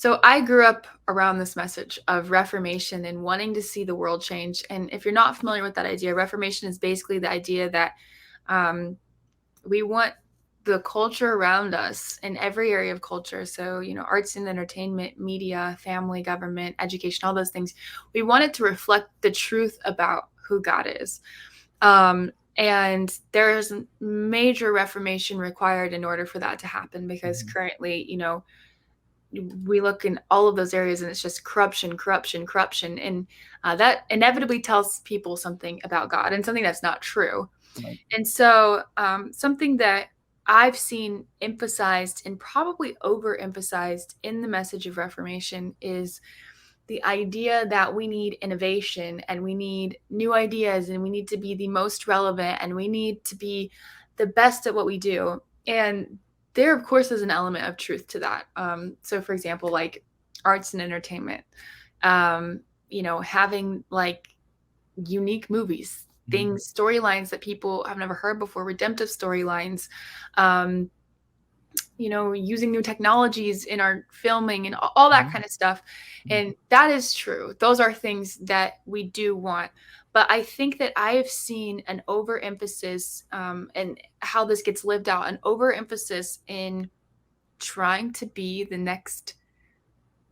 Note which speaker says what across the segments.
Speaker 1: So I grew up around this message of Reformation and wanting to see the world change. And if you're not familiar with that idea, Reformation is basically the idea that um, we want the culture around us in every area of culture. So, arts and entertainment, media, family, government, education, all those things. We want it to reflect the truth about who God is. And there's major reformation required in order for that to happen because currently, we look in all of those areas and it's just corruption, corruption, corruption. And that inevitably tells people something about God and something that's not true.
Speaker 2: Right.
Speaker 1: And so something that I've seen emphasized and probably overemphasized in the message of Reformation is the idea that we need innovation and we need new ideas and we need to be the most relevant and we need to be the best at what we do. And there, of course, is an element of truth to that. So, for example, like arts and entertainment, having like unique movies, things, storylines that people have never heard before, redemptive storylines, using new technologies in our filming and all that kind of stuff. And that is true. Those are things that we do want. But I think that I have seen an overemphasis and how this gets lived out, an overemphasis in trying to be the next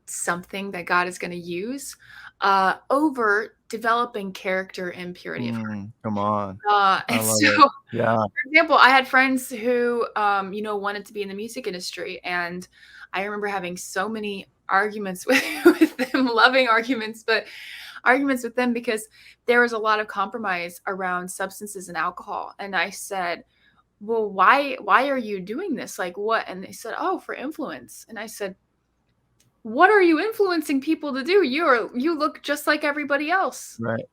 Speaker 1: something that God is going to use over developing character and purity of heart.
Speaker 2: Come on.
Speaker 1: And
Speaker 2: love
Speaker 1: so,
Speaker 2: it. Yeah.
Speaker 1: for example, I had friends who, wanted to be in the music industry. And I remember having so many arguments with them, loving arguments, but arguments with them because there was a lot of compromise around substances and alcohol. And I said, well, why are you doing this? Like what? And they said, oh, for influence. And I said, what are you influencing people to do? You look just like everybody else.
Speaker 2: Right.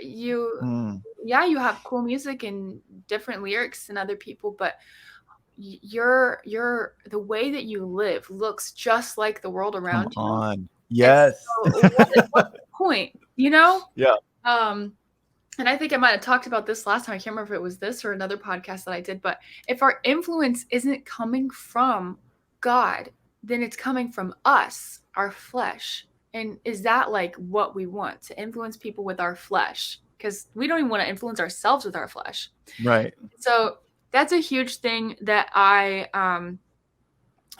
Speaker 1: You have cool music and different lyrics than other people, but the way that you live looks just like the world around you.
Speaker 2: Come on. Yes.
Speaker 1: So what's the point?
Speaker 2: Yeah.
Speaker 1: And I think I might have talked about this last time. I can't remember if it was this or another podcast that I did, but if our influence isn't coming from God, then it's coming from us, our flesh. And is that like what we want, to influence people with our flesh? Because we don't even want to influence ourselves with our flesh.
Speaker 2: Right.
Speaker 1: So that's a huge thing that I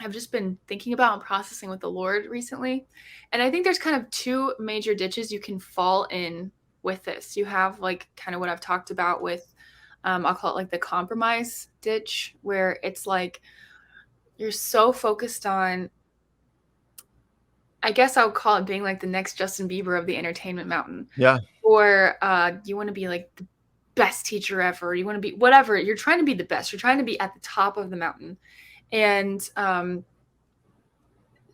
Speaker 1: have just been thinking about and processing with the Lord recently. And I think there's kind of two major ditches you can fall in with this. You have like kind of what I've talked about with, I'll call it like the compromise ditch, where it's like, you're so focused on, I guess I'll call it being like the next Justin Bieber of the entertainment mountain.
Speaker 2: Yeah.
Speaker 1: Or you want to be like the best teacher ever. You want to be whatever. You're trying to be the best. You're trying to be at the top of the mountain. And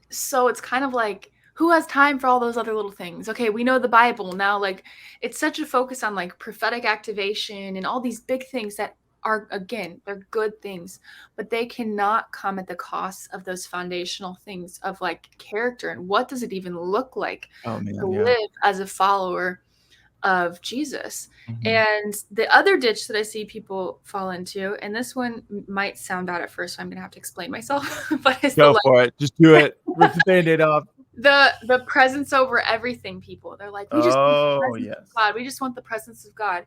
Speaker 1: so it's kind of like, who has time for all those other little things? Okay, we know the Bible now. Like, it's such a focus on like prophetic activation and all these big things that are, again, they're good things, but they cannot come at the cost of those foundational things of like character and what does it even look like to live as a follower of Jesus. And the other ditch that I see people fall into, and this one might sound bad at first, so I'm gonna have to explain myself, but it's
Speaker 2: go for it. Just do it. Rip the Band-Aid off.
Speaker 1: The presence over everything people. They're like, we just want the presence of God. We just want the presence of God.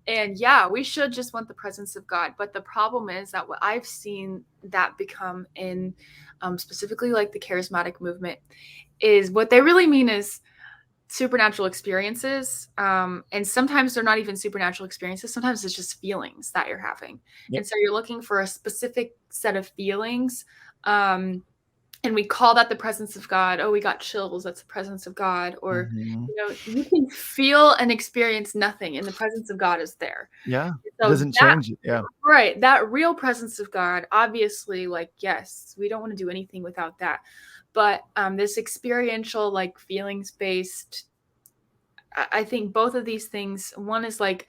Speaker 1: And yeah, we should just want the presence of God. But the problem is that what I've seen that become in specifically like the charismatic movement is what they really mean is supernatural experiences. And sometimes they're not even supernatural experiences. Sometimes it's just feelings that you're having. Yep. And so you're looking for a specific set of feelings. And we call that the presence of God. Oh, we got chills. That's the presence of God. Or, you can feel and experience nothing, and the presence of God is there.
Speaker 2: Yeah.
Speaker 1: So
Speaker 2: it doesn't change it. Yeah.
Speaker 1: Right. That real presence of God, obviously, like, yes, we don't want to do anything without that. But this experiential, like feelings-based, I think both of these things, one is like,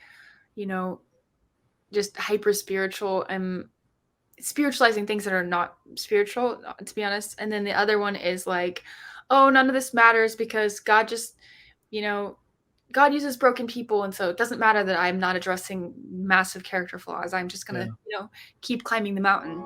Speaker 1: just hyper spiritual and spiritualizing things that are not spiritual, to be honest. And then the other one is like, oh, none of this matters because God just, God uses broken people. And so it doesn't matter that I'm not addressing massive character flaws. I'm just going to, keep climbing the mountain.